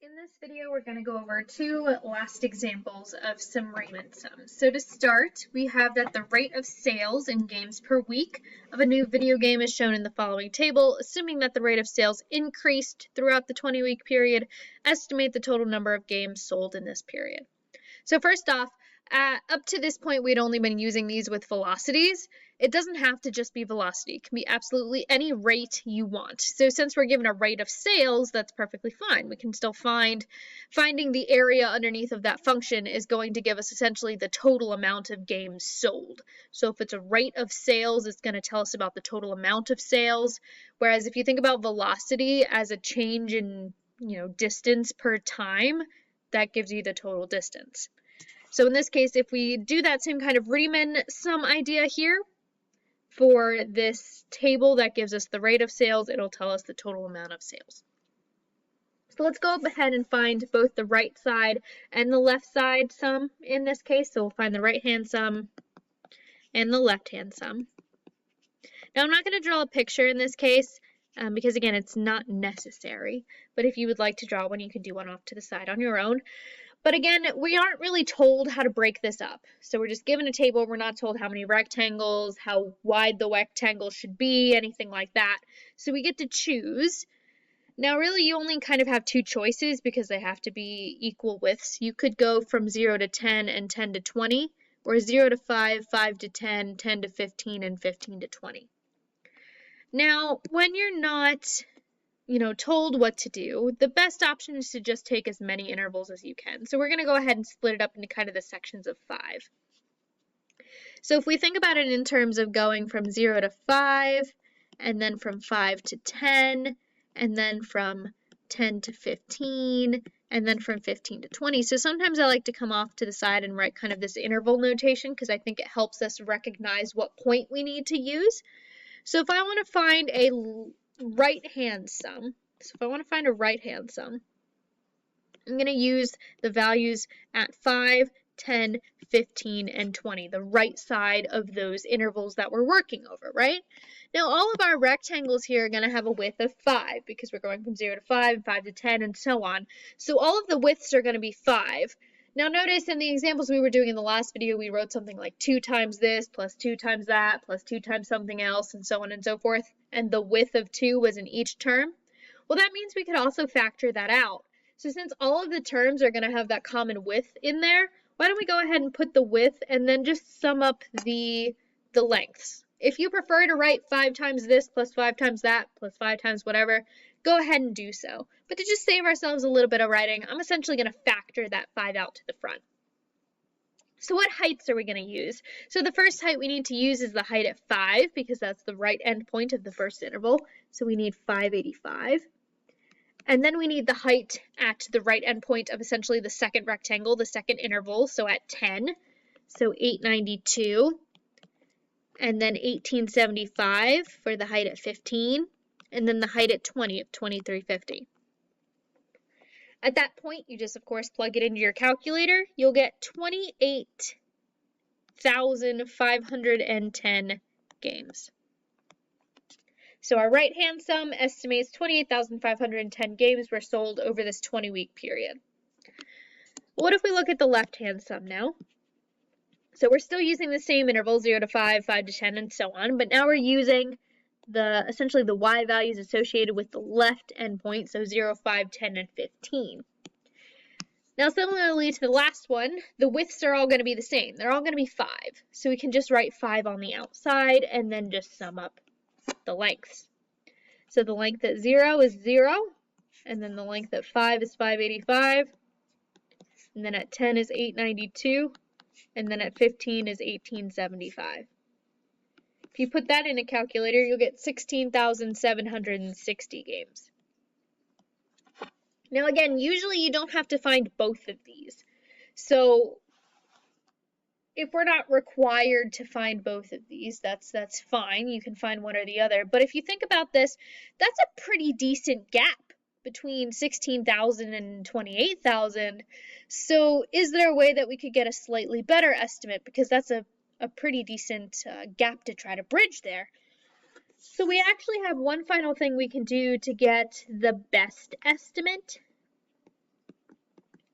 In this video, we're going to go over two last examples of some Riemann sums. So to start, we have that the rate of sales in games per week of a new video game is shown in the following table. Assuming that the rate of sales increased throughout the 20-week period, estimate the total number of games sold in this period. So first off, up to this point, we'd only been using these with velocities. It doesn't have to just be velocity. It can be absolutely any rate you want. So since we're given a rate of sales, that's perfectly fine. We can still finding the area underneath of that function is going to give us essentially the total amount of games sold. So if it's a rate of sales, it's going to tell us about the total amount of sales. Whereas if you think about velocity as a change in, distance per time, that gives you the total distance. So in this case, if we do that same kind of Riemann sum idea here for this table that gives us the rate of sales, it'll tell us the total amount of sales. So let's go ahead and find both the right side and the left side sum in this case. So we'll find the right-hand sum and the left-hand sum. Now I'm not going to draw a picture in this case because again, it's not necessary. But if you would like to draw one, you can do one off to the side on your own. But again, we aren't really told how to break this up. So we're just given a table. We're not told how many rectangles, how wide the rectangle should be, anything like that. So we get to choose. Now, really, you only kind of have two choices because they have to be equal widths. You could go from 0 to 10 and 10 to 20, or 0 to 5, 5 to 10, 10 to 15, and 15 to 20. Now, when you're not told what to do, the best option is to just take as many intervals as you can. So we're going to go ahead and split it up into kind of the sections of 5. So if we think about it in terms of going from 0 to 5, and then from 5 to 10, and then from 10 to 15, and then from 15 to 20. So sometimes I like to come off to the side and write kind of this interval notation because I think it helps us recognize what point we need to use. So if I want to find a right-hand sum. So if I want to find a right-hand sum, I'm going to use the values at 5, 10, 15, and 20, the right side of those intervals that we're working over, right? Now, all of our rectangles here are going to have a width of 5 because we're going from 0 to 5, 5 to 10, and so on. So all of the widths are going to be 5. Now notice in the examples we were doing in the last video, we wrote something like 2 times this, plus 2 times that, plus 2 times something else, and so on and so forth, and the width of 2 was in each term. Well, that means we could also factor that out. So since all of the terms are going to have that common width in there, why don't we go ahead and put the width and then just sum up the lengths. If you prefer to write 5 times this, plus 5 times that, plus 5 times whatever, go ahead and do so. But to just save ourselves a little bit of writing, I'm essentially going to factor that 5 out to the front. So what heights are we going to use? So the first height we need to use is the height at 5 because that's the right end point of the first interval. So we need 585. And then we need the height at the right end point of essentially the second rectangle, the second interval, so at 10. So 892. And then 1875 for the height at 15. And then the height at 20 of 2350. At that point, you just, of course, plug it into your calculator. You'll get 28,510 games. So our right-hand sum estimates 28,510 games were sold over this 20-week period. What if we look at the left-hand sum now? So we're still using the same interval, 0 to 5, 5 to 10, and so on, but now we're using essentially the y values associated with the left endpoint, so 0, 5, 10, and 15. Now, similarly to the last one, the widths are all going to be the same. They're all going to be 5. So we can just write 5 on the outside and then just sum up the lengths. So the length at 0 is 0, and then the length at 5 is 585, and then at 10 is 892, and then at 15 is 1875. If you put that in a calculator, you'll get 16,760 games. Now again, usually you don't have to find both of these. So if we're not required to find both of these, that's fine. You can find one or the other. But if you think about this, that's a pretty decent gap between 16,000 and 28,000. So is there a way that we could get a slightly better estimate? Because that's a pretty decent gap to try to bridge there. So we actually have one final thing we can do to get the best estimate.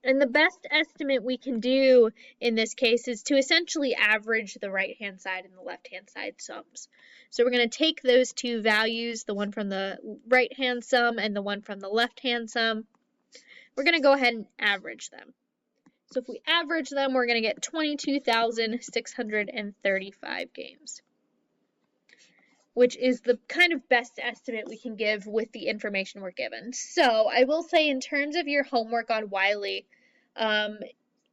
And the best estimate we can do in this case is to essentially average the right-hand side and the left-hand side sums. So we're going to take those two values, the one from the right-hand sum and the one from the left-hand sum. We're going to go ahead and average them. So if we average them, we're going to get 22,635 games, which is the kind of best estimate we can give with the information we're given. So I will say, in terms of your homework on Wiley,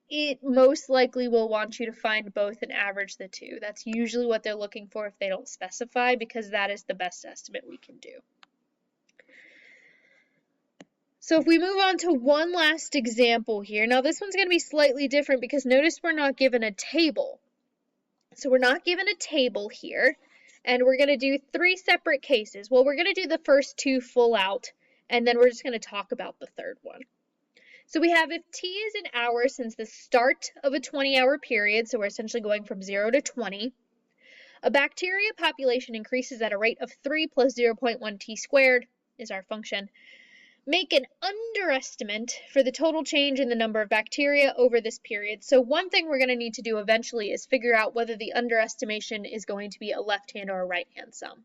it most likely will want you to find both and average the two. That's usually what they're looking for if they don't specify, because that is the best estimate we can do. So if we move on to one last example here, now this one's going to be slightly different because notice we're not given a table. So we're not given a table here. And we're going to do three separate cases. Well, we're going to do the first two full out, and then we're just going to talk about the third one. So we have if t is an hour since the start of a 20-hour period, so we're essentially going from 0 to 20, a bacteria population increases at a rate of 3 plus 0.1 t squared is our function. Make an underestimate for the total change in the number of bacteria over this period. So one thing we're going to need to do eventually is figure out whether the underestimation is going to be a left-hand or a right-hand sum.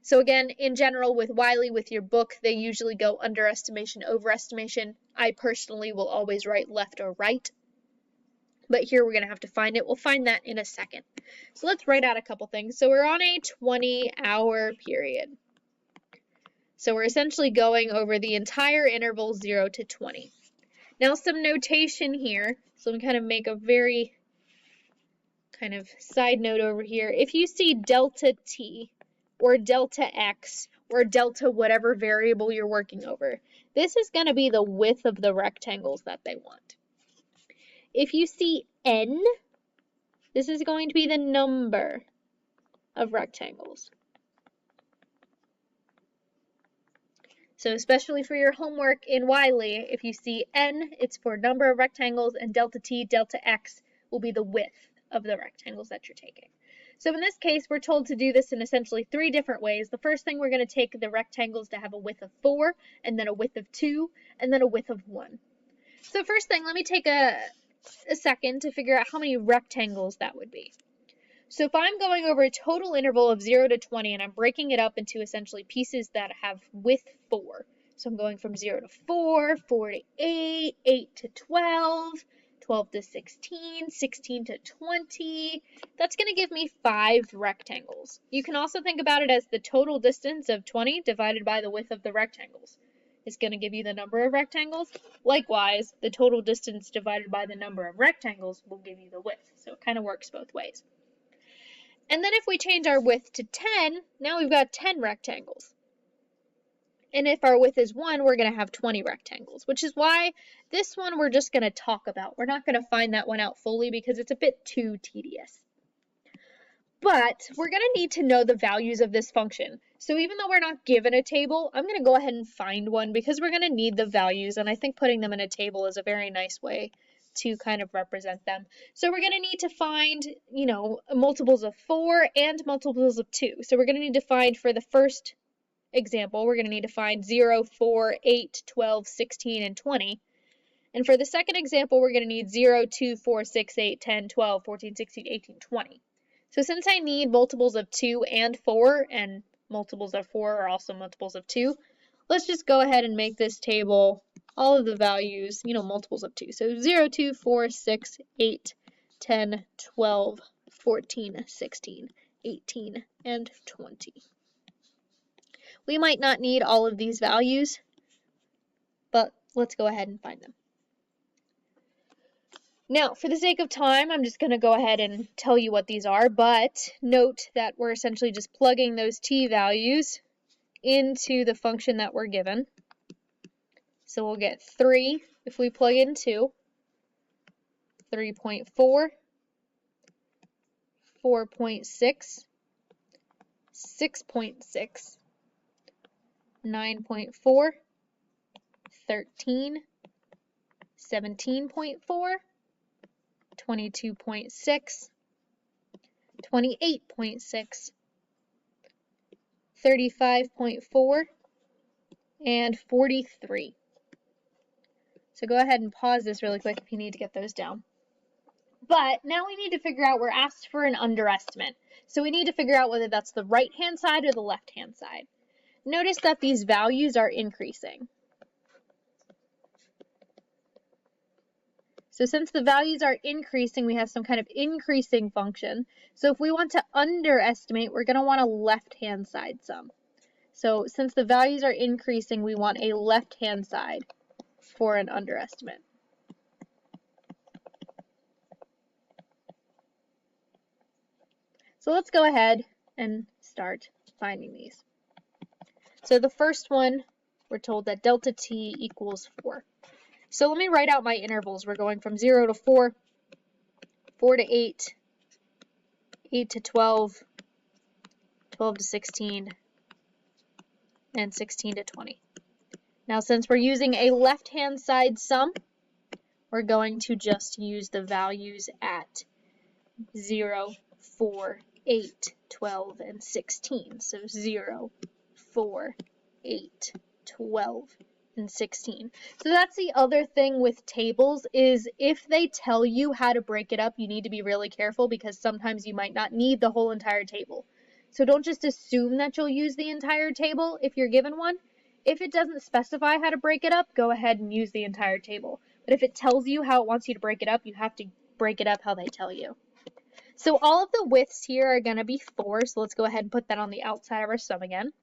So again, in general, with Wiley, with your book, they usually go underestimation, overestimation. I personally will always write left or right. But here we're going to have to find it. We'll find that in a second. So let's write out a couple things. So we're on a 20-hour period. So we're essentially going over the entire interval 0 to 20. Now some notation here. So we kind of make a very kind of side note over here. If you see delta t or delta x or delta whatever variable you're working over, this is going to be the width of the rectangles that they want. If you see n, this is going to be the number of rectangles. So especially for your homework in Wiley, if you see n, it's for number of rectangles, and delta t, delta x will be the width of the rectangles that you're taking. So in this case, we're told to do this in essentially three different ways. The first thing, we're going to take the rectangles to have a width of 4, and then a width of 2, and then a width of 1. So first thing, let me take a second to figure out how many rectangles that would be. So if I'm going over a total interval of 0 to 20 and I'm breaking it up into essentially pieces that have width 4. So I'm going from 0 to 4, 4 to 8, 8 to 12, 12 to 16, 16 to 20. That's going to give me 5 rectangles. You can also think about it as the total distance of 20 divided by the width of the rectangles. It's going to give you the number of rectangles. Likewise, the total distance divided by the number of rectangles will give you the width. So it kind of works both ways. And then if we change our width to 10, now we've got 10 rectangles. And if our width is 1, we're going to have 20 rectangles, which is why this one we're just going to talk about. We're not going to find that one out fully because it's a bit too tedious. But we're going to need to know the values of this function. So even though we're not given a table, I'm going to go ahead and find one because we're going to need the values. And I think putting them in a table is a very nice way to kind of represent them. So we're going to need to find, multiples of 4 and multiples of 2. So we're going to need to find, for the first example, we're going to need to find 0, 4, 8, 12, 16, and 20. And for the second example, we're going to need 0, 2, 4, 6, 8, 10, 12, 14, 16, 18, 20. So since I need multiples of 2 and 4, and multiples of 4 are also multiples of 2, let's just go ahead and make this table all of the values, multiples of 2. So 0, 2, 4, 6, 8, 10, 12, 14, 16, 18, and 20. We might not need all of these values, but let's go ahead and find them. Now, for the sake of time, I'm just going to go ahead and tell you what these are, but note that we're essentially just plugging those t values into the function that we're given. So we'll get 3 if we plug in 2, 3.4, 4.6, 6.6, 9.4, 13, 17.4, 22.6, 28.6, 35.4, and 43. So go ahead and pause this really quick if you need to get those down. But now we need to figure out, we're asked for an underestimate. So we need to figure out whether that's the right-hand side or the left-hand side. Notice that these values are increasing. So since the values are increasing, we have some kind of increasing function. So if we want to underestimate, we're going to want a left-hand side sum. So since the values are increasing, we want a left-hand side for an underestimate. So let's go ahead and start finding these. So the first one, we're told that delta t equals 4. So let me write out my intervals. We're going from 0 to 4, 4 to 8, 8 to 12, 12 to 16, and 16 to 20. Now since we're using a left-hand side sum, we're going to just use the values at 0, 4, 8, 12, and 16. So 0, 4, 8, 12, and 16. So that's the other thing with tables, is if they tell you how to break it up, you need to be really careful because sometimes you might not need the whole entire table. So don't just assume that you'll use the entire table if you're given one. If it doesn't specify how to break it up, go ahead and use the entire table. But if it tells you how it wants you to break it up, you have to break it up how they tell you. So all of the widths here are going to be 4, so let's go ahead and put that on the outside of our sum again.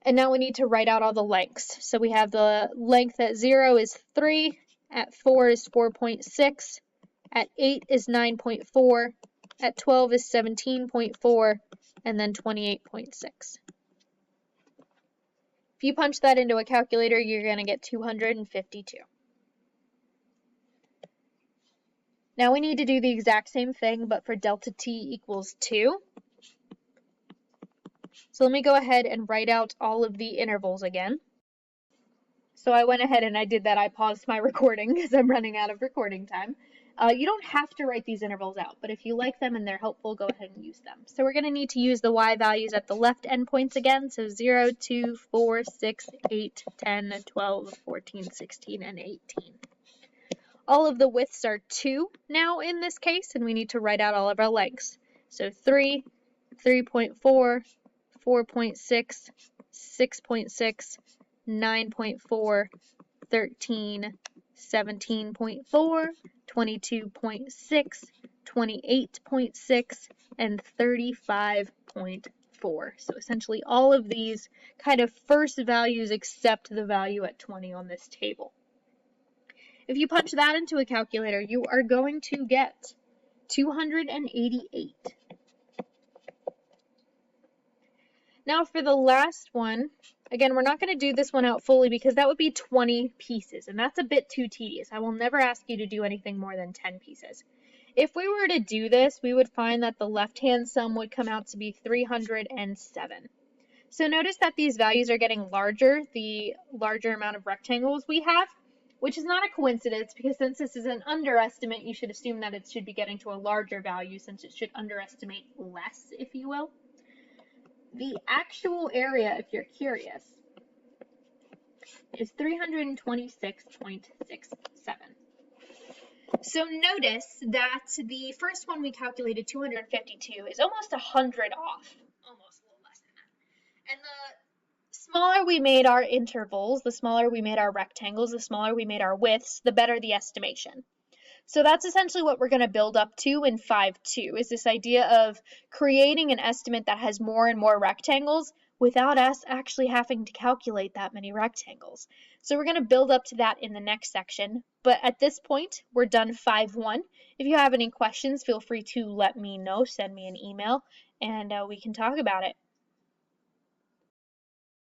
And now we need to write out all the lengths. So we have the length at 0 is 3, at 4 is 4.6, at 8 is 9.4, at 12 is 17.4, and then 28.6. If you punch that into a calculator, you're going to get 252. Now we need to do the exact same thing, but for delta t equals 2. So let me go ahead and write out all of the intervals again. So I went ahead and I did that. I paused my recording because I'm running out of recording time. You don't have to write these intervals out, but if you like them and they're helpful, go ahead and use them. So we're going to need to use the y values at the left endpoints again. So 0, 2, 4, 6, 8, 10, 12, 14, 16, and 18. All of the widths are 2 now in this case, and we need to write out all of our lengths. So 3, 3.4, 4.6, 6.6, 9.4, 13, 17.4, 22.6, 28.6, and 35.4. So essentially all of these kind of first values except the value at 20 on this table. If you punch that into a calculator, you are going to get 288. Now for the last one, again, we're not going to do this one out fully because that would be 20 pieces, and that's a bit too tedious. I will never ask you to do anything more than 10 pieces. If we were to do this, we would find that the left-hand sum would come out to be 307. So notice that these values are getting larger, the larger amount of rectangles we have, which is not a coincidence because since this is an underestimate, you should assume that it should be getting to a larger value since it should underestimate less, if you will. The actual area, if you're curious, is 326.67. So notice that the first one we calculated, 252, is almost 100 off, almost a little less than that. And the smaller we made our intervals, the smaller we made our rectangles, the smaller we made our widths, the better the estimation. So that's essentially what we're going to build up to in 5.2, is this idea of creating an estimate that has more and more rectangles without us actually having to calculate that many rectangles. So we're going to build up to that in the next section. But at this point, we're done 5.1. If you have any questions, feel free to let me know, send me an email, and we can talk about it.